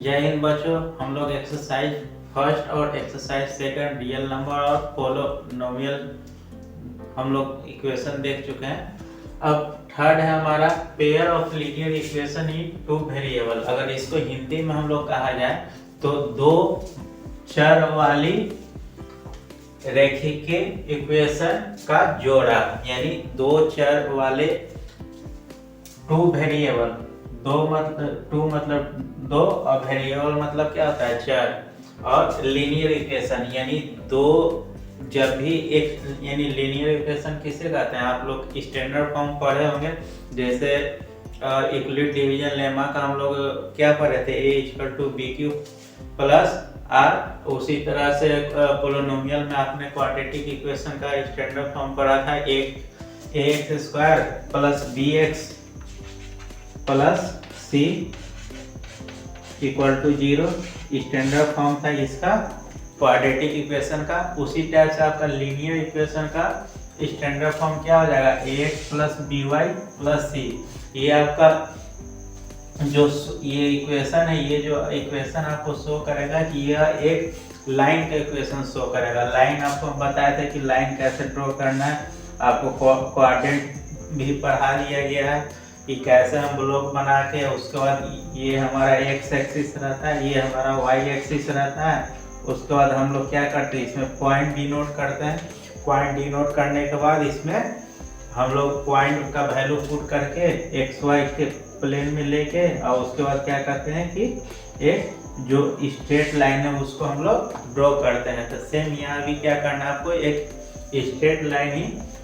जय हिंद बच्चों। हम लोग एक्सरसाइज फर्स्ट और एक्सरसाइज सेकंड रियल नंबर और पोलोनोमियल हम लोग इक्वेशन देख चुके हैं। अब थर्ड है हमारा pair of linear equation in two variable. अगर इसको हिंदी में हम लोग कहा जाए तो दो चर वाली रेखीय इक्वेशन का जोड़ा, यानी दो चर वाले टू वेरिएबल। टू मतलब दो और वेरिएबल मतलब क्या होता है चर। और लीनियर इक्वेशन यानी दो, जब भी एक यानी लीनियर इक्वेशन किसे कहते हैं आप लोग स्टैंडर्ड फॉर्म पढ़े होंगे। जैसे यूक्लिड डिवीजन लेमा का हम लोग क्या पढ़े थे, a equal to b cube plus r. उसी तरह से पोलिनोमियल में आपने क्वाड्रेटिक इक्वेशन का स्टैंडर्ड फॉर्म पढ़ा था, x square plus b x plus c equal to 0। Standard form था इसका क्वाड्रेटिक इक्वेशन का। उसी टाइप से आपका लीनियर इक्वेशन का स्टैंडर्ड फॉर्म क्या हो जाएगा, ax plus b y plus c. ये आपका जो ये इक्वेशन है, ये जो इक्वेशन आपको शो करेगा कि यह एक लाइन का इक्वेशन शो करेगा। लाइन आपको बताया था कि लाइन कैसे ड्रॉ करना है, आपको क्वाड्रेंट भी पढ़ा दिया गया है कि कैसे हम ब्लॉक बना के, उसके बाद ये हमारा एक्स एक्सिस रहता है, ये हमारा वाई एक्सिस रहता है। उसके बाद हम लोग क्या करते हैं, इसमें पॉइंट डिनोट करते हैं। पॉइंट डिनोट करने के बाद इसमें हम लोग पॉइंट का वैल्यू पुट करके एक्स वाई के प्लेन में लेके, और उसके बाद क्या करते हैं कि एक जो स्ट्रेट लाइन है उसको हम लोग ड्रॉ करते हैं। तो सेम यहाँ भी क्या करना है, आपको एक स्ट्रेट लाइन ही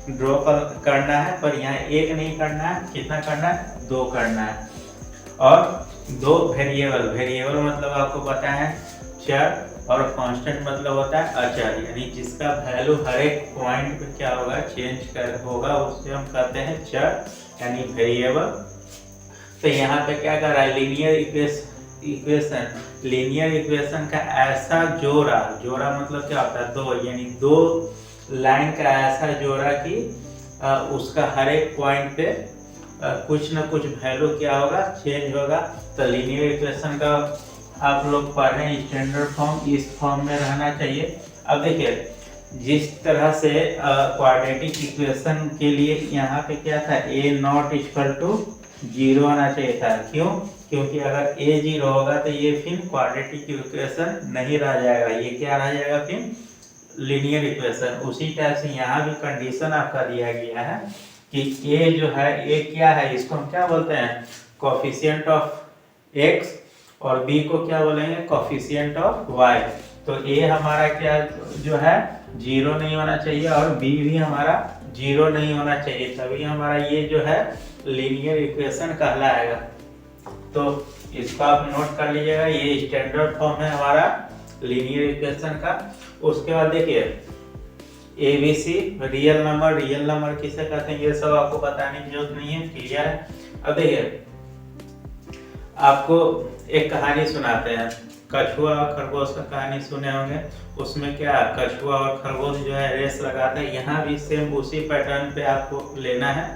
ड्रॉ करना है, पर यहाँ एक नहीं करना है, कितना करना है, दो करना है। और दो वेरिएबल मतलब आपको पता है चर, और कांस्टेंट मतलब होता है अचर, यानी जिसका वैल्यू हर एक पॉइंट पे क्या होगा, चेंज होगा, उससे हम कहते हैं चर यानी वेरिएबल। तो यहाँ पे क्या कर रहा है, लीनियर इक्वेशन का ऐसा जोड़ा मतलब क्या होता है, दो, यानी दो लाइन का ऐसा जोड़ा कि उसका हर एक पॉइंट पे कुछ ना कुछ वैल्यू क्या होगा, चेंज होगा। तो लीनियर इक्वेशन का आप लोग पढ़ रहे हैं स्टैंडर्ड फॉर्म, इस फॉर्म में रहना चाहिए। अब देखिए जिस तरह से क्वाड्रेटिक इक्वेशन के लिए यहाँ पे क्या था, a नॉट इक्वल टू 0 आना चाहिए था। क्यों? क्योंकि अगर a 0 होगा तो ये फिर क्वाड्रेटिक इक्वेशन नहीं रह जाएगा, ये क्या रह जाएगा, फिर लीनियर इक्वेशन। उसी टाइप से यहाँ भी कंडीशन आपका दिया गया है कि a जो है, a क्या है, इसको हम क्या बोलते हैं, कोफिशिएंट ऑफ x, और b को क्या बोलेंगे, कोफिशिएंट ऑफ y। तो a हमारा क्या जो है 0 नहीं होना चाहिए, और b भी हमारा 0 नहीं होना चाहिए, तभी हमारा ये जो है लीनियर इक्वेशन कहलाएगा। तो इसको आप नोट कर लीजिएगा, ये स्टैंडर्ड फॉर्म है हमारा लीनियर इक्वेशन का। उसके बाद देखिए ABC रियल नंबर किसे कहते हैं, ये सब आपको बताने की जरूरत नहीं है, क्लियर है। अब देखिए आपको एक कहानी सुनाते हैं, कछुआ और खरगोश का कहानी सुने होंगे। उसमें क्या, कछुआ और खरगोश जो है रेस लगाते हैं। यहाँ भी सेम उसी पैटर्न पे आपको लेना है,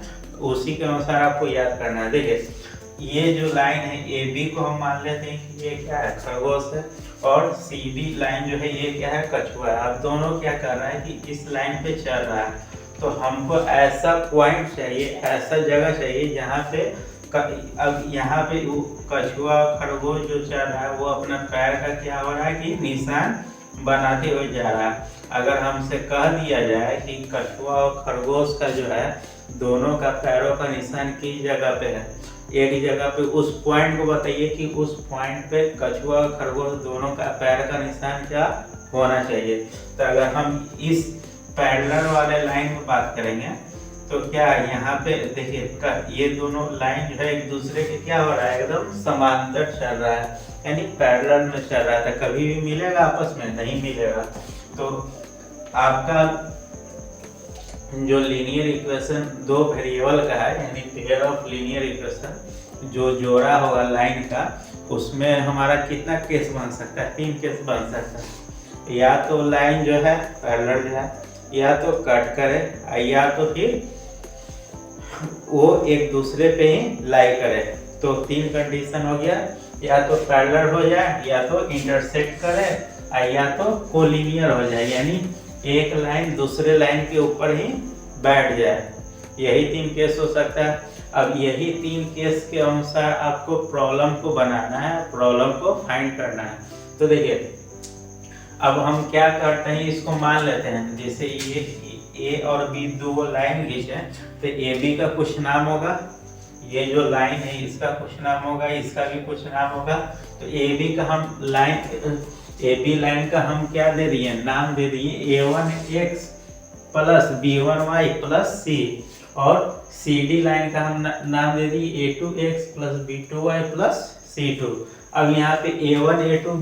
उसी के अनुसार आपको याद करना है। देखिए ये जो लाइन है AB को हम मान लेते हैं कि ये क्या है, खरगोश है, और CB लाइन जो है ये क्या है, कछुआ है। अब दोनों क्या कर रहा है कि इस लाइन पे चल रहा है, तो हमको ऐसा पॉइंट चाहिए, ऐसा जगह चाहिए जहाँ पे अब यहाँ पे कछुआ खरगोश जो चल रहा है वो अपना पैर का क्या हो रहा है कि निशान बनाते हुए जा रहा है। अगर हमसे कह दिया जाए कि कछुआ और खरगोश का जो है दोनों का पैरों का निशान किस जगह पे है, एक जगह पे, उस पॉइंट को बताइए कि उस पॉइंट पे कछुआ और खरगोश दोनों का पैर का निशान क्या होना चाहिए। तो अगर हम इस पैरेलल वाले लाइन की बात करेंगे तो क्या यहाँ पे देखिए ये दोनों लाइन जो है एक दूसरे के क्या हो रहा है, एकदम समांतर चल रहा है, यानी पैरेलल में चल रहा था। कभी भी मिलेगा आपस में, नहीं मिलेगा। तो आपका जो लीनियर इक्वेशन दो वेरिएबल का है, यानी पेयर ऑफ लीनियर इक्वेशन जो जोड़ा होगा लाइन का, उसमें हमारा कितना केस बन सकता है, 3 केस बन सकता है। या तो लाइन जो है पैरेलल है, या तो कट करे, या तो फिर वो एक दूसरे पे ही लाई करे। तो 3 कंडीशन हो गया। या तो पैरेलल हो जाए, या तो इंटरसेक्ट करे, या तो कोलिनियर हो जाए, यानी एक लाइन दूसरे लाइन के ऊपर ही बैठ जाए। यही 3 केस हो सकता है। अब यही 3 केस के अनुसार आपको प्रॉब्लम को बनाना है, प्रॉब्लम को फाइंड करना है। तो देखिए अब हम क्या करते हैं, इसको मान लेते हैं जैसे ये ए और बी दो लाइन खींचे, तो ए बी का कुछ नाम होगा, ये जो लाइन है इसका कुछ नाम होगा, इसका भी कुछ नाम होगा। तो ए बी का हम लाइन, ए बी लाइन का हम क्या दे दिए, नाम दे दिए a1x plus b1y plus c, और सी डी लाइन का हम नाम दे दिए a2x plus b2y plus c2। अब यहाँ पे a1 a2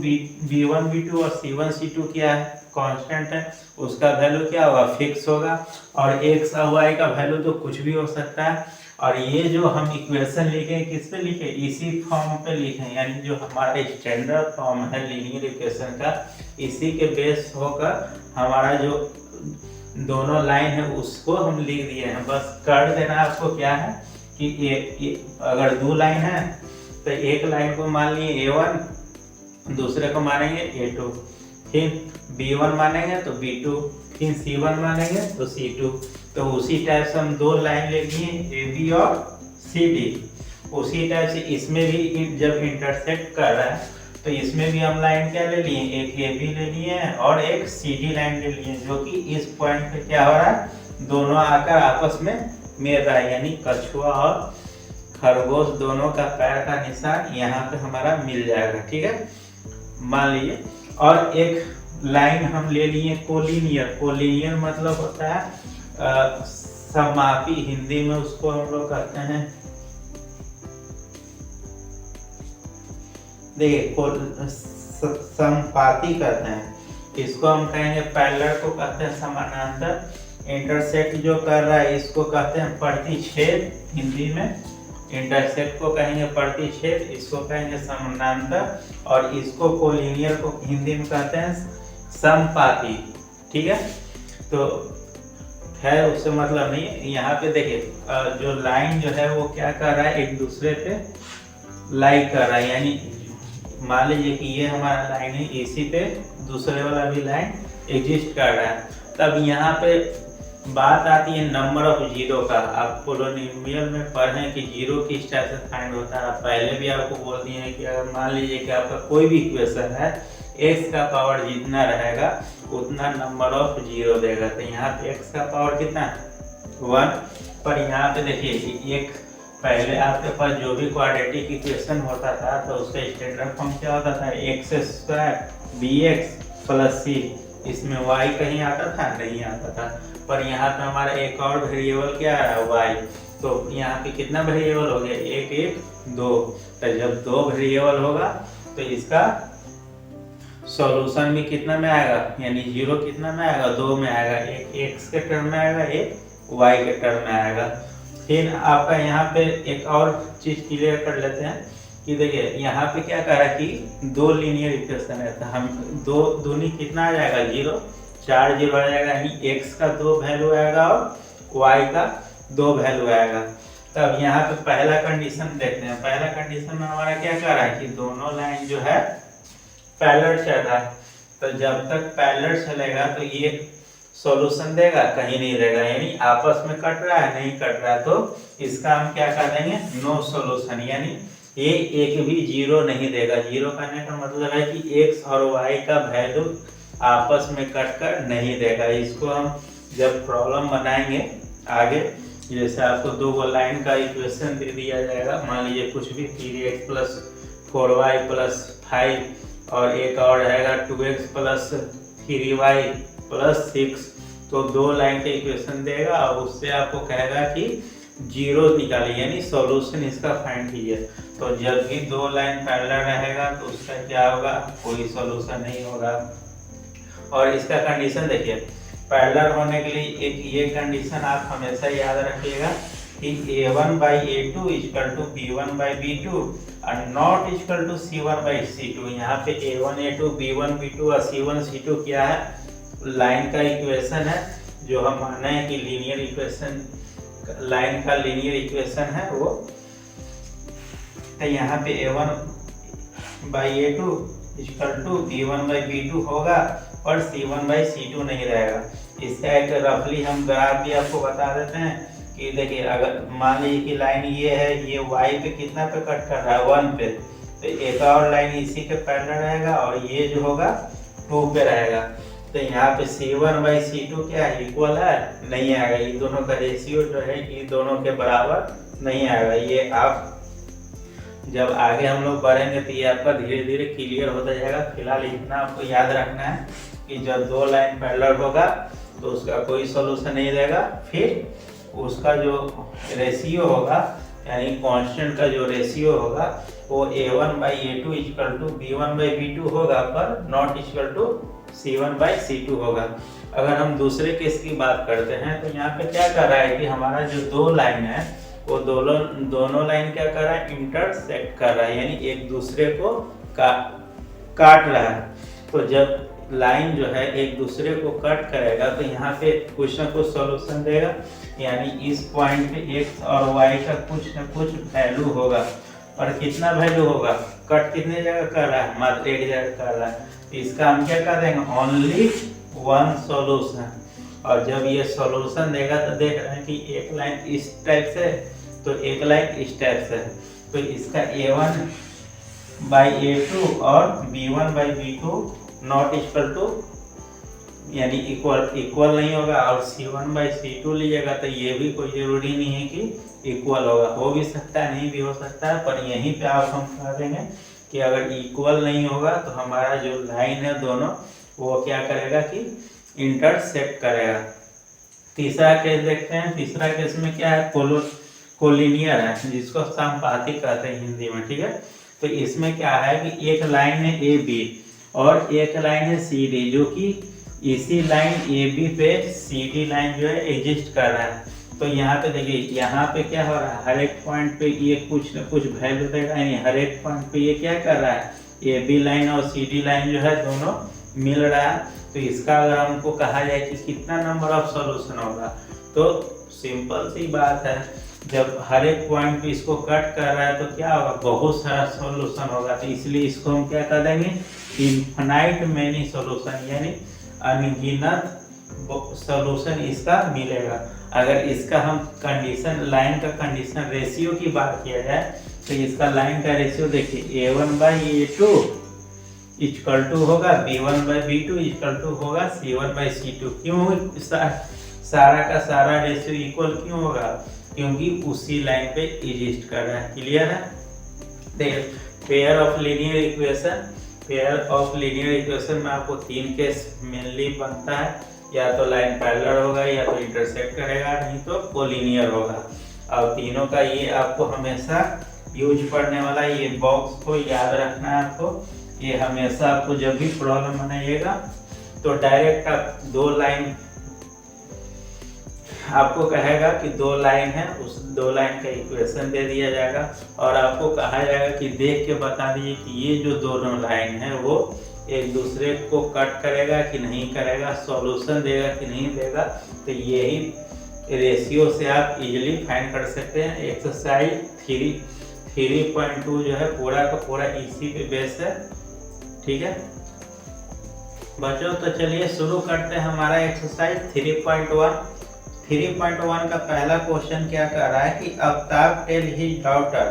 b1 b2 और c1 c2 क्या है, कांस्टेंट है, उसका वैल्यू क्या होगा, फिक्स होगा। और x और y का वैल्यू तो कुछ भी हो सकता है। और ये जो हम इक्वेशन लिखे किस पे लिखे, इसी फॉर्म पे लिखे, यानी जो हमारा स्टैंडर्ड फॉर्म है लीनियर इक्वेशन का, इसी के बेस होकर हमारा जो दोनों लाइन है उसको हम लिख दिए हैं। बस कर देना आपको क्या है कि अगर 2 लाइन है तो एक लाइन को मान लिए a1, दूसरे को मानेंगे a2, फिर b1 मानेंगे तो b2, फिर c1 मानेंगे तो c2। तो उसी टाइप से हम 2 लाइन ले लिए ab और cd। उसी टाइप से इसमें भी जब इंटरसेक्ट कर रहा है तो इसमें भी हम लाइन क्या ले लिए, एक ab ले लिए और एक cd लाइन ले लिए, जो कि इस पॉइंट पे क्या हो रहा है, दोनों आकर आपस में मिल रहा है, यानी कछुआ और खरगोश दोनों का पैर का निशान यहाँ पे हमारा मिल जाएगा। ठीक है, मान लीजिए। और एक लाइन हम ले लिए कोलिनियर। कोलिनियर मतलब होता है समापी, हिंदी में उसको हम लोग कहते हैं, देखिए संपाती कहते हैं, इसको हम कहेंगे पैरेलल को कहते हैं समानांतर, इंटरसेक्ट जो कर रहा है इसको कहते हैं प्रतिच्छेद, हिंदी में इंटरसेक्ट को कहेंगे प्रतिच्छेद, इसको कहेंगे समानांतर, और इसको कोलिनियर को हिंदी में कहते हैं समपाती। ठीक है, तो है उससे मतलब नहीं है। यहाँ पे देखिए जो लाइन जो है वो क्या कर रहा है, एक दूसरे पे लाई कर रहा है, यानी मान लीजिए कि ये हमारा लाइन है, इसी पे दूसरे वाला भी लाइन एग्जिस्ट कर रहा है। तब यहाँ पे बात आती है नंबर ऑफ जीरो का। आप पोलिनोमियल में पढ़ें कि जीरो किस टाइप से फाइंड होता है। पहले भी आपको बोल दिए हैं कि अगर मान लीजिए कि आपका कोई भी इक्वेशन है, x का पावर जितना रहेगा उतना नंबर ऑफ जीरो देगा। तो यहाँ पे x का पावर कितना है 1, पर यहाँ पे देखिए एक पहले आपके पास जो भी क्वाड्रेटिक इक्वेशन होता था तो उसका स्टैंडर्ड फॉर्म क्या होता था, x² bx प्लस c। इसमें y कहीं आता था, नहीं आता था। पर यहाँ पे हमारा एक और वेरिएबल क्या है, y। तो यहाँ पे कितना वेरिएबल हो गया, 1 1 2। तो जब 2 वेरिएबल होगा तो इसका सॉल्यूशन भी कितना में आएगा, यानी जीरो कितना में आएगा, 2 में आएगा। एक x के टर्म में आएगा, एक y के टर्म में आएगा। फिर आपका यहाँ पे एक और चीज क्लियर कर लेते हैं कि देखिए यहाँ पे क्या कह रहा है कि 2 लीनियर इक्वेशन है, तो हम 2 दूनी कितना आ जाएगा, 0, 4 0 आ जाएगा, यानी x का 2 वैल्यू आएगा और y का 2 वैल्यू आएगा। तब यहाँ पे पहला कंडीशन देखते हैं। पहला कंडीशन में हमारा क्या कह रहा है कि दोनों लाइन जो है पैरेलल चल रहा है। तो जब तक पैरेलल चलेगा तो ये सॉल्यूशन देगा, कहीं नहीं देगा, यानी आपस में कट रहा है, नहीं कट रहा है, तो इसका हम क्या कर देंगे, नो सॉल्यूशन, यानी ये एक भी जीरो नहीं देगा। जीरो करने का मतलब है कि x और y का वैल्यू आपस में कट कर नहीं देगा। इसको हम जब प्रॉब्लम बनाएंगे आगे, जैसे आपको 2 लाइन का इक्वेशन दे दिया जाएगा, मान लीजिए कुछ भी 3x प्लस 4y प्लस 5 और एक और रहेगा 2x प्लस 3y प्लस 6, तो 2 लाइन का इक्वेशन देगा और उससे आपको कहेगा कि जीरो निकालिए, यानी सॉल्यूशन इसका फाइंड कीजिए। तो जब भी 2 लाइन पैरेलल रहेगा तो उसका क्या होगा, कोई सॉल्यूशन नहीं होगा। और इसका कंडीशन देखिए, पैरेलल होने के लिए एक ये कंडीशन आप हमेशा याद रखिएगा कि a1/a2 = b1/b2 और नॉट = c1/c2। यहाँ पे a1 a2 b1 b2 और c1 c2 क्या है, लाइन का इक्वेशन है, जो हम माने हैं कि लीनियर इक्वेशन, लाइन का लीनियर इक्वेशन है वो। तो यहाँ पे a1 by a two equal to B1/B2 होगा और C1/C2 नहीं रहेगा। इसका एक रफली हम ग्राफ भी आपको बता देते हैं कि देखिए, अगर मान लीजिए कि लाइन ये है, ये y पे कितना पे कट कर रहा है, 1 पे, तो एक और लाइन इसी के पैरेलल रहेगा और ये जो होगा 2 पे रहेगा। तो यहाँ पे C1/C2 क्या है, इक्वल है, नहीं आएगा। ये दोनों का रेशियो जो है ये दोनों के बराबर नहीं आएगा। ये आप जब आगे हम लोग बढ़ेंगे तो ये आपका धीरे धीरे क्लियर होता जाएगा। फिलहाल इतना आपको याद रखना है कि जब दो लाइन पैरेलल होगा तो उसका कोई सॉल्यूशन नहीं रहेगा। फिर उसका जो रेशियो होगा, यानी कांस्टेंट का जो रेशियो होगा, वो A1/A2 इक्वल टू B1/B2 होगा, पर नॉट इक्वल टू C1/C2 होगा। अगर हम दूसरे केस की बात करते हैं तो यहाँ पे क्या कर रहा है कि हमारा जो दो लाइन है वो दोनों लाइन क्या कर रहा है, इंटरसेक्ट कर रहा है, यानी एक दूसरे को काट रहा है। तो जब लाइन जो है एक दूसरे को कट करेगा तो यहाँ पे कुछ ना कुछ सॉल्यूशन देगा, यानी इस पॉइंट पे x और y का कुछ ना कुछ वैल्यू होगा। और कितना वैल्यू होगा, कट कितने जगह कर रहा है, मात्र एक जगह कर रहा है। तो इसका हम क्या कर देंगे, ओनली वन सॉल्यूशन। और जब ये सॉल्यूशन देगा तो देख रहे हैं कि एक लाइन इस टाइप से, तो एक लाइन इस टाइप से, तो इसका A1/A2 और B1/B2 नॉट इक्वल टू, यानी इक्वल नहीं होगा। और C1/C2 लीजिएगा तो ये भी कोई जरूरी नहीं है कि इक्वल होगा, हो भी सकता है, नहीं भी हो सकता है। पर यहीं पे आप हम कह देंगे कि अगर इक्वल नहीं होगा तो हमारा जो लाइन है दोनों, वो क्या करेगा कि इंटरसेक्ट करेगा। तीसरा केस देखते हैं। तीसरा केस में क्या है, कोलिनियर है, जिसको संपाती कहते हैं हिंदी में, ठीक है। तो इसमें क्या है कि एक लाइन है AB और एक लाइन है CD, जो कि इसी लाइन AB पे CD लाइन जो है एग्जिस्ट कर रहा है। तो यहाँ पे देखिए, यहाँ पे क्या हो रहा है, हर एक पॉइंट पे ये कुछ न कुछ वैल्यू देगा, यानी हर एक पॉइंट पे ये क्या कर रहा है, AB लाइन और CD लाइन जो है दोनों मिल रहा है। तो इसका अगर हमको कहा जाए कि कितना नंबर ऑफ सॉल्यूशन होगा, तो सिंपल सी बात है, जब हर एक पॉइंट पे इसको कट कर रहा है तो क्या होगा, बहुत सारा सॉल्यूशन होगा। तो इसलिए इसको हम क्या कर देंगे, इनफाइनाइट मेनी सॉल्यूशन, यानी अनगिनत सॉल्यूशन इसका मिलेगा। अगर इसका हम कंडीशन, लाइन का कंडीशन रेशियो की बात किया जाए तो इसका लाइन का रेशियो देखिए, A1/A2 इक्वल टू होगा B1/B2 इक्वल टू होगा C1/C2। क्यों सारा का सारा रेशियो इक्वल क्यों होगा, क्योंकि उसी लाइन पे एग्जिस्ट कर रहा है। क्लियर है। Pair of linear equation, pair of linear equation में आपको तीन केस मेनली बनता है, या तो लाइन पैरेलल होगा, या तो इंटरसेक्ट करेगा, नहीं तो कोलिनियर होगा। और तीनों का ये आपको हमेशा यूज पढ़ने वाला, ये बॉक्स को याद रखना है आपको। ये हमेशा आपको जब भी प्रॉब्लम बनाइएगा तो डायरेक्ट आप दो लाइन, आपको कहेगा कि दो लाइन है, उस दो लाइन का इक्वेशन दे दिया जाएगा और आपको कहा जाएगा कि देख के बता दीजिए कि ये जो दोनों लाइन है वो एक दूसरे को कट करेगा कि नहीं करेगा, सॉल्यूशन देगा कि नहीं देगा। तो यही रेशियो से आप इजीली फाइंड कर सकते हैं। एक्सरसाइज 3.2 जो है पूरा का पूरा इसी पे बेस है, ठीक है बच्चों। तो चलिए शुरू करते हैं हमारा एक्सरसाइज 3.1। 3.1 का पहला क्वेश्चन क्या कर रहा है कि Aftab tell his daughter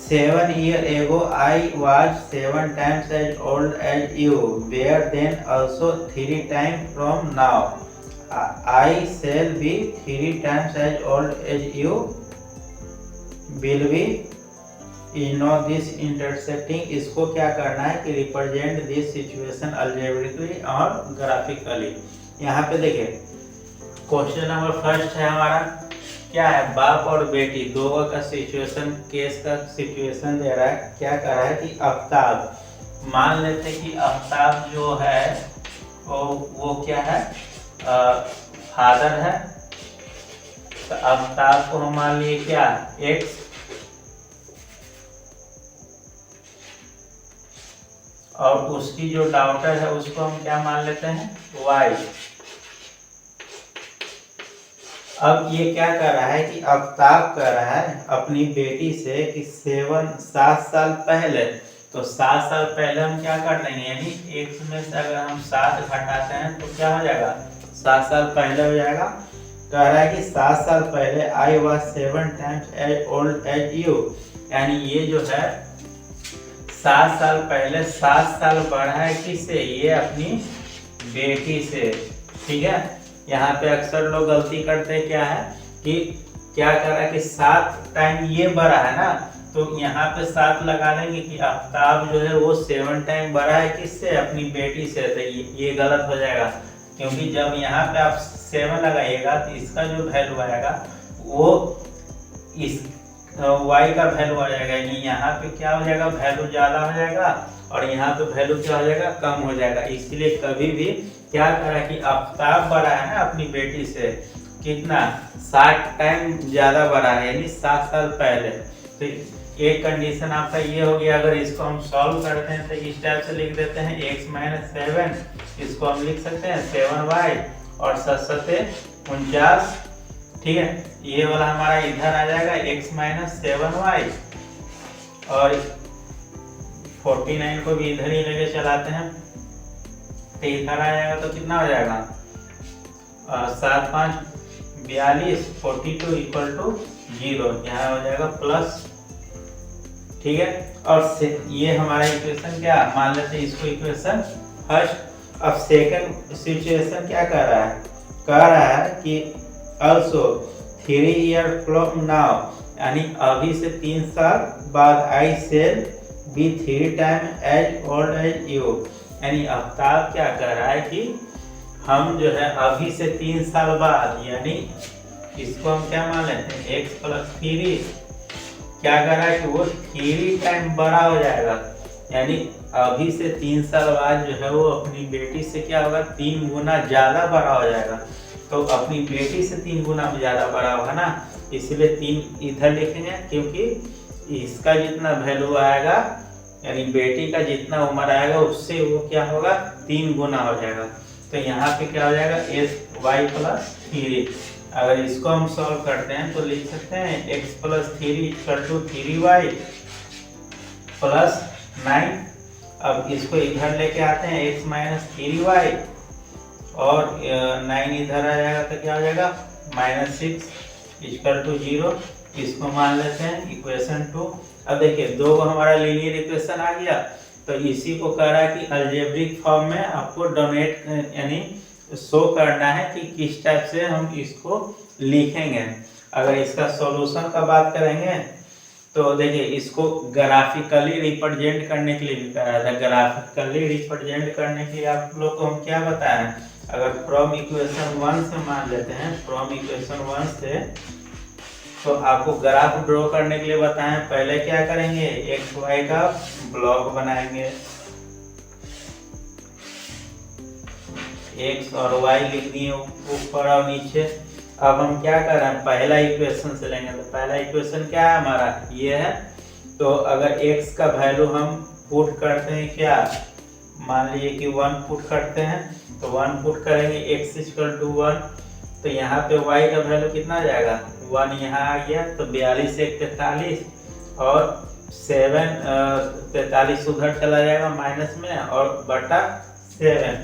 7 years ago I was 7 times as old as you were then, also 3 times from now I shall be 3 times as old as you will be, you know this intersecting। इसको क्या करना है कि represent this situation algebraically और graphically. यहाँ पे देखिए question number first है हमारा, क्या है, बाप और बेटी दोनों का सिचुएशन, केस का सिचुएशन दे रहा है। क्या कर रहा है कि आफ्ताब, मान लेते हैं कि आफ्ताब जो है वो क्या है, फादर है। तो आफ्ताब को हम मान लिए क्या, एक्स, और उसकी जो डॉटर है उसको हम क्या मान लेते हैं, वाई। अब ये क्या कर रहा है कि आफ्ताब कह रहा है अपनी बेटी से कि 7 साल पहले, तो 7 साल पहले हम क्या कर देंगे, यानी एक में से अगर हम 7 घटाते हैं तो क्या हो जाएगा, 7 साल पहले हो जाएगा। कह रहा है कि 7 साल पहले I was 7 times as old as you, यानी ये जो है 7 साल पहले 7 साल बढ़ा है किससे, ये अपनी बेटी से। ठीक है, यहाँ पे अक्सर लोग गलती करते हैं, क्या है कि क्या कर रहा है कि 7 टाइम ये बढ़ा है ना, तो यहाँ पे 7 लगा देंगे कि आफ्ताब जो है वो 7 टाइम बढ़ा है किससे, अपनी बेटी से। तो ये गलत हो जाएगा, क्योंकि जब यहाँ पे आप 7 लगाइएगा तो इसका जो वैल्यू आएगा वो इस y का वैल्यू आ जाएगा, यानी यहाँ पे क्या हो जाएगा, वैल्यू ज़्यादा हो जाएगा और यहाँ पे वैल्यू क्या हो जाएगा, कम हो जाएगा। इसलिए कभी भी क्या करा कि आफ्ताब बढ़ा है ना अपनी बेटी से कितना, 7 टाइम ज़्यादा बढ़ा है, यानी 7 साल पहले। तो एक कंडीशन आपका ये हो गया। अगर इसको हम सॉल्व करते हैं तो इस टाइप से लिख देते हैं x - 7, इसको हम लिख सकते हैं 7y और 7 × 49। ठीक है, ये वाला हमारा इधर आ जाएगा x - 7y और 49 को भी इधर ही लेके चलाते हैं तो इधर आ जाएगा, तो कितना हो जाएगा 7 × 5 = 42, 42 = 0, यहाँ हो जाएगा प्लस। ठीक है, और ये हमारा इक्वेशन क्या मान लेते हैं, इसको इक्वेशन फर्स्ट। अब सेकंड सिचुएशन क्या कर रहा है, कह रहा है कि also 3 years from now, यानी अभी से 3 साल बाद I shall be 3 times as old as you, यानी आफ्ताब क्या कर रहा है कि हम जो है अभी से 3 साल बाद, यानी इसको हम क्या मान लेते हैं x + 3, क्या कर रहा है कि वो 3 टाइम बड़ा हो जाएगा, यानी अभी से 3 साल बाद जो है वो अपनी बेटी से क्या होगा, 3 गुना ज़्यादा बड़ा हो जाएगा। तो अपनी बेटी से 3 गुना ज़्यादा बड़ा होगा ना, इसलिए 3 इधर लिखेंगे, क्योंकि इसका जितना वैल्यू आएगा यानी बेटी का जितना उम्र आएगा उससे वो क्या होगा, 3 गुना हो जाएगा। तो यहाँ पे क्या हो जाएगा y + 3। अगर इसको हम सॉल्व करते हैं तो लिख सकते हैं x + 3 = 3y + 9। अब इसको इधर लेके आते हैं x - 3y और 9 इधर आ जाएगा तो क्या हो जाएगा -6 = 0। इसको मान लेते हैं इक्वेशन 2। अब देखिए 2 हमारा लीनियर इक्वेशन आ गया, तो इसी को कह रहा है कि अलजेब्रिक फॉर्म में आपको डोनेट यानी शो करना है कि किस टाइप से हम इसको लिखेंगे। अगर इसका सॉल्यूशन का बात करेंगे तो देखिए इसको ग्राफिकली रिप्रेजेंट करने के लिए भी कहा जाता है। ग्राफिकली रिप्रेजेंट करने के लिए आप लोग को हम क्या बताएं, अगर फ्रॉम इक्वेशन 1 से मान लेते हैं, फ्रॉम इक्वेशन 1 से तो आपको ग्राफ ड्रॉ करने के लिए बताएं। पहले क्या करेंगे, एक्स वाई का ब्लॉक बनाएंगे, एक्स और वाई लिख दिए ऊपर और नीचे। अब हम क्या कर रहे हैं, पहला इक्वेशन से लेंगे। तो पहला इक्वेशन क्या है हमारा, ये है। तो अगर x का वैल्यू हम पुट करते हैं, क्या मान लीजिए कि 1 पुट करते हैं, तो 1 पुट करेंगे x = 1। तो यहाँ पे y का वैल्यू कितना आ जाएगा, 1 यहाँ आ गया। तो 42 × 1 = 43 और 7 43 उधर चला जाएगा माइनस में और बटा 7।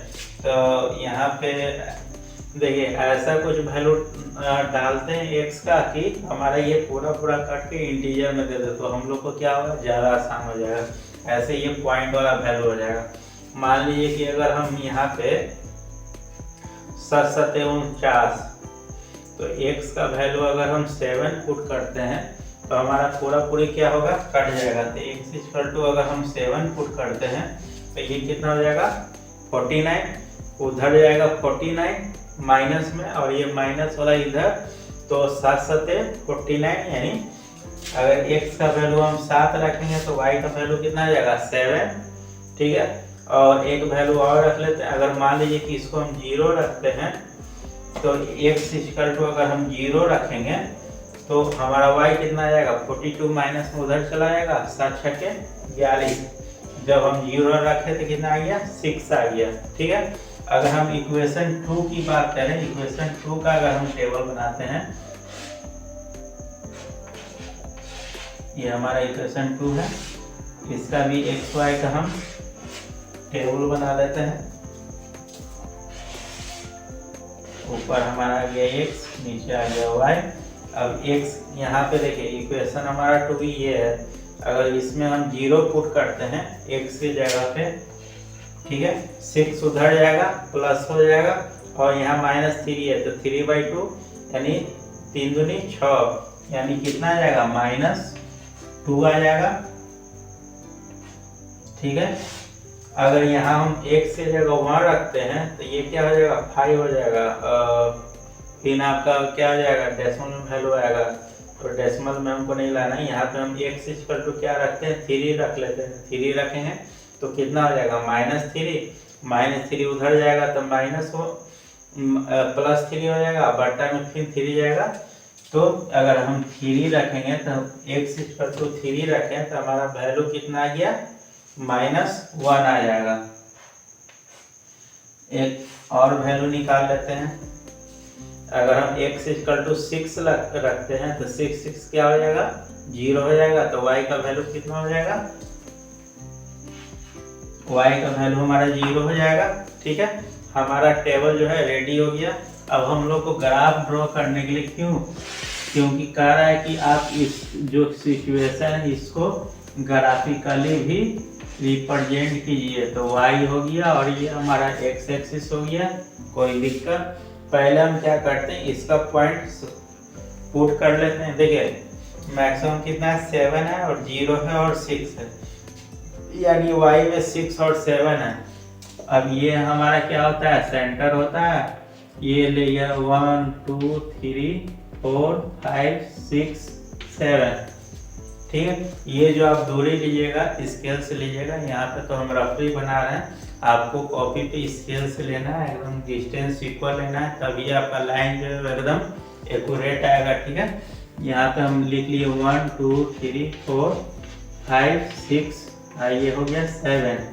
तो यहाँ पे देखिए ऐसा कुछ वैल्यू डालते हैं x का कि हमारा ये पूरा कट के इंटीजर में दे दे, तो हम लोग को क्या होगा, ज़्यादा आसान हो जाएगा। ऐसे ये पॉइंट वाला वैल्यू हो जाएगा। मान लीजिए कि अगर हम यहाँ पे 7 × 7 = 49, तो x का वैल्यू अगर हम 7 पुट करते हैं तो हमारा पूरी क्या होगा, कट जाएगा। तो x = अगर हम 7 पुट करते हैं तो ये कितना हो जाएगा 49, उधर जाएगा 49 माइनस में और ये माइनस वाला इधर। तो 7 × 7 = 49, यानी अगर x का वैल्यू हम 7 रखेंगे तो y का वैल्यू कितना आ जाएगा 7। ठीक है, और एक वैल्यू और रख लेते हैं। अगर मान लीजिए कि इसको हम 0 रखते हैं तो x = अगर हम 0 रखेंगे तो हमारा y कितना आ जाएगा 42 माइनस में उधर चला जाएगा, 7 × 6 = 42। जब हम 0 रखे तो कितना आ गया 6 आ गया। ठीक है, अगर हम इक्वेशन 2 की बात करें, इक्वेशन 2 का अगर हम टेबल बनाते हैं, ये हमारा इक्वेशन 2 है, इसका भी एक्स वाई का हम टेबल बना लेते हैं। ऊपर हमारा आ गया x, नीचे आ गया y। अब x यहाँ पे देखिए इक्वेशन हमारा 2 भी ये है, अगर इसमें हम 0 पुट करते हैं x की जगह पे, ठीक है, 6 उधर जाएगा प्लस हो जाएगा और यहाँ -3 है तो 3/2 यानी 3 दूनी 6, यानी कितना आ जाएगा -2 आ जाएगा, ठीक है। अगर यहाँ हम x की जगह 1 रखते हैं तो ये क्या हो जाएगा 5 हो जाएगा, फिर आपका क्या हो जाएगा डेसिमल में वैल्यू आएगा, तो डेसिमल में हमको नहीं लाना है, यहाँ पे हम x इक्वल टू क्या रखते हैं 3 रख लेते हैं, 3 रखेंगे तो कितना हो जाएगा -3 उधर जाएगा तो +3 हो जाएगा, बट्टा में फिर 3 जाएगा। तो अगर हम 3 रखेंगे तो x इक्वल टू 3 रखें तो हमारा वैल्यू कितना आ गया -1 आ जाएगा। एक और वैल्यू निकाल लेते हैं, अगर हम x इक्वल टू 6 रखते हैं तो 6 क्या हो जाएगा 0 हो जाएगा, तो y का वैल्यू कितना हो जाएगा, y का वैल्यू हमारा 0 हो जाएगा, ठीक है। हमारा टेबल जो है रेडी हो गया। अब हम लोग को ग्राफ ड्रॉ करने के लिए क्योंकि कह रहा है कि आप इस जो सिचुएशन है इसको ग्राफिकली भी रिप्रेजेंट कीजिए, तो y हो गया और ये हमारा x एक्सिस हो गया, कोई दिक्कत। पहले हम क्या करते हैं इसका पॉइंट पुट कर लेते हैं, देखिए मैक्सिमम कितना है 7 है और 0 है और 6 है, यानी y में 6 और 7 है। अब ये हमारा क्या होता है सेंटर होता है, ये ले गया 1 2 3 4 5 6 7, ठीक है। ये जो आप दूरी लीजिएगा स्केल से लीजिएगा, यहाँ पे तो हम रफली बना रहे हैं, आपको कॉपी पे स्केल से लेना है, एकदम डिस्टेंस इक्वल लेना है, तभी आपका लाइन जो है एकदम एक्यूरेट आएगा, ठीक है। यहाँ पे हम लिख लिए 1 2 3 4 5 6, ये हो गया 7,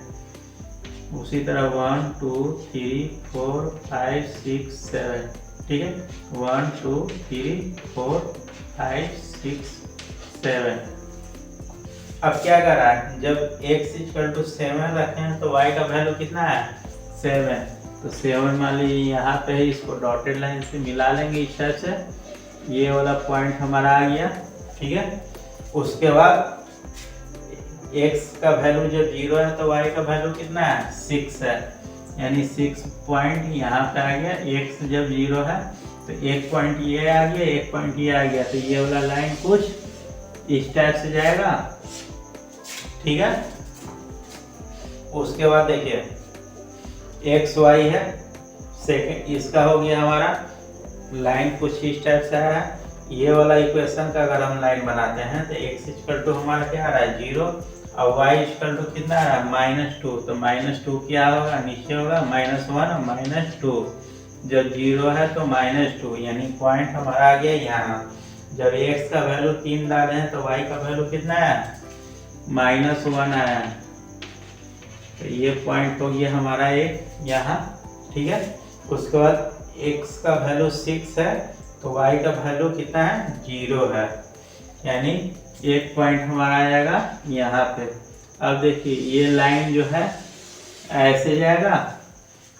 उसी तरह 1 2 3 4 5 6 7, ठीक है, 1 2 3 4 5 6 7। अब क्या कर रहा है, जब x इक्वल टू 7 रखे हैं तो y का वैल्यू कितना है 7, तो 7 मान लीजिए यहाँ पे इसको डॉटेड लाइन से मिला लेंगे इस टाइप से, ये वाला पॉइंट हमारा आ गया, ठीक है। उसके बाद x का वैल्यू जब 0 है तो y का वैल्यू कितना है 6 है, यानी 6 पॉइंट यहाँ पे आ गया। x जब 0 है तो एक पॉइंट ये आ गया, एक पॉइंट ये आ गया, तो ये वाला लाइन कुछ इस टाइप से जाएगा, ठीक है। उसके बाद देखिए x y है सेकंड, इसका हो गया हमारा लाइन कुछ इस टाइप से आया है। ये वाला इक्वेशन का अगर हम लाइन बनाते हैं तो x इक्वल टू हमारा क्या आ रहा है 0 और y इक्वल टू कितना आ रहा है -2, तो -2 क्या होगा नीचे होगा -1 और -2, जब 0 है तो -2, यानी पॉइंट हमारा आ गया यहाँ। जब x का वैल्यू 3 डाले हैं तो y का वैल्यू कितना है -1 आया, तो ये पॉइंट हो गया हमारा एक यहाँ, ठीक है। उसके बाद x का वैल्यू 6 है तो y का वैल्यू कितना है 0 है, यानी एक पॉइंट हमारा आ जाएगा यहाँ पे। अब देखिए ये लाइन जो है ऐसे जाएगा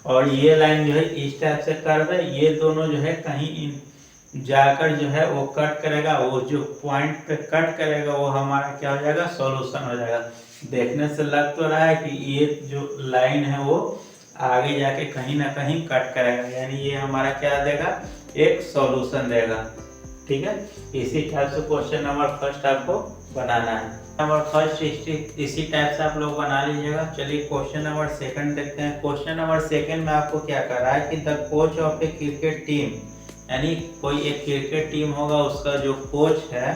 और ये लाइन जो है इस टाइप से कर दे, ये दोनों जो है कहीं जाकर जो है वो कट करेगा, वो जो पॉइंट पे कट करेगा वो हमारा क्या हो जाएगा सॉल्यूशन हो जाएगा। देखने से लग तो रहा है कि ये जो लाइन है वो आगे जाके कहीं ना कहीं कट करेगा, यानी ये हमारा क्या देगा एक सॉल्यूशन देगा, ठीक है। इसी टाइप से क्वेश्चन नंबर फर्स्ट आपको बनाना है, नंबर फर्स्ट इसी टाइप से आप लोग बना लीजिएगा। चलिए क्वेश्चन नंबर सेकंड देखते हैं। क्वेश्चन नंबर सेकंड में आपको क्या कर रहा है कि the coach of A cricket team, यानी कोई एक क्रिकेट टीम होगा उसका जो कोच है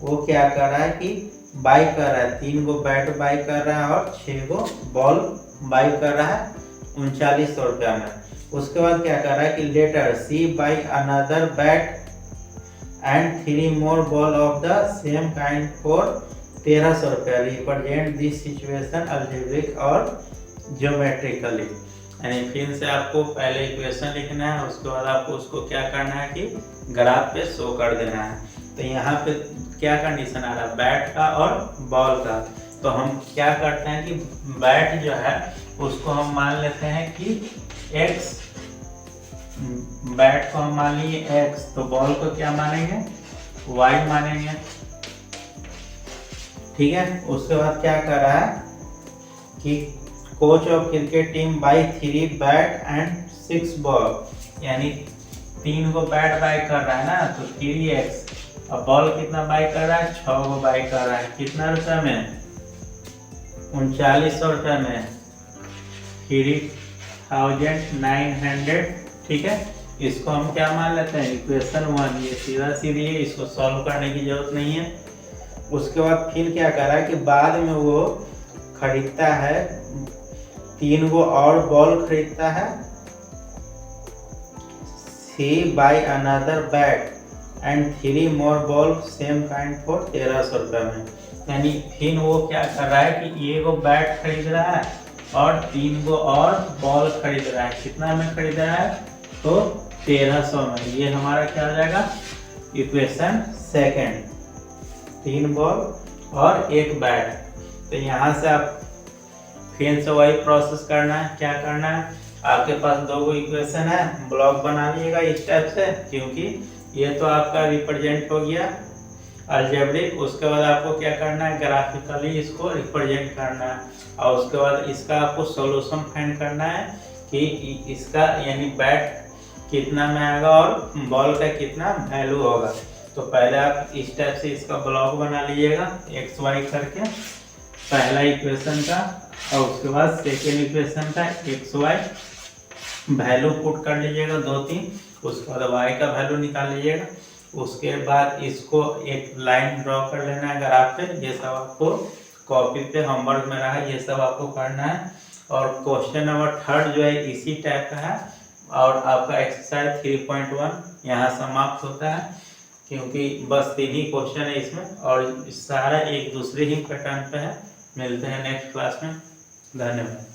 वो क्या कर रहा है कि बाई कर रहा है, 3 गो बैट बाई कर रहा है और 6 गो बॉल बाई कर रहा है 3900 रुपया में। उसके बाद क्या कर रहा है कि later C buy another bat and 3 more ball of the same kind for 1300 रुपया। रिप्रेजेंट दिस सिचुएशन अलजेब्रिक और ज्योमेट्रिकली। यानी फिर से आपको पहले इक्वेशन लिखना है, उसके बाद आपको उसको क्या करना है कि ग्राफ पे शो कर देना है। तो यहाँ पे क्या कंडीशन आ रहा है, बैट का और बॉल का। तो हम क्या करते हैं कि बैट जो है उसको हम मान लेते हैं कि x, बैट को हम मान लिए x, तो बॉल को क्या मानेंगे, y मानेंगे। ठीक है, उसके बाद क्या कर रहा है कि coach of cricket team by 3 bat and 6 ball, यानी 3 को बैट बाई कर रहा है ना, तो 3x, और बॉल कितना बाई कर रहा है, 6 को बाई कर रहा है। कितना रुपये में, 3900 रुपये में, 3900। ठीक है, इसको हम क्या मान लेते हैं, इक्वेशन 1। ये सीधा सीधी है, इसको सॉल्व करने की जरूरत नहीं है। उसके बाद फिर क्या कर रहा है कि बाद में वो खरीदता है 3 को और बॉल खरीदता है, he buy another bat and 3 more ball same kind for 1300 रुपये में। यानी फिर वो क्या कर रहा है कि ये को बैट खरीद रहा है और 3 को और बॉल खरीद रहा है। कितना में खरीद रहा है, तो 1300 में। ये हमारा क्या हो जाएगा, इक्वेशन सेकंड, 3 बॉल और 1 बैट। तो यहाँ से आप फिर से वही प्रोसेस करना है। क्या करना है, आपके पास 2 इक्वेशन है, ब्लॉक बना लीजिएगा इस टाइप से, क्योंकि ये तो आपका रिप्रेजेंट हो गया अलजेब्रिक। उसके बाद आपको क्या करना है, ग्राफिकली इसको रिप्रेजेंट करना है, और उसके बाद इसका आपको सॉल्यूशन फाइंड करना है कि इसका यानी बैट कितना में आएगा और बॉल का कितना वैल्यू होगा। तो पहले आप इस टाइप से इसका ब्लॉक बना लीजिएगा एक्स वाई करके, पहला इक्वेशन का, और उसके बाद सेकेंड इक्वेशन का एक्स वाई वैल्यू पुट कर लीजिएगा 2-3। उसके बाद वाई का वैल्यू निकाल लीजिएगा। उसके बाद इसको एक लाइन ड्रॉ कर लेना है ग्राफ पे। ये सब आपको कॉपी पे होमवर्क में रहा है, ये सब आपको करना है। और क्वेश्चन नंबर 3 जो है इसी टाइप का है, और आपका एक्सरसाइज 3.1 यहाँ समाप्त होता है, क्योंकि बस 3 ही क्वेश्चन है इसमें, और सारा एक दूसरे ही पैटर्न पे है। मिलते हैं नेक्स्ट क्लास में, धन्यवाद।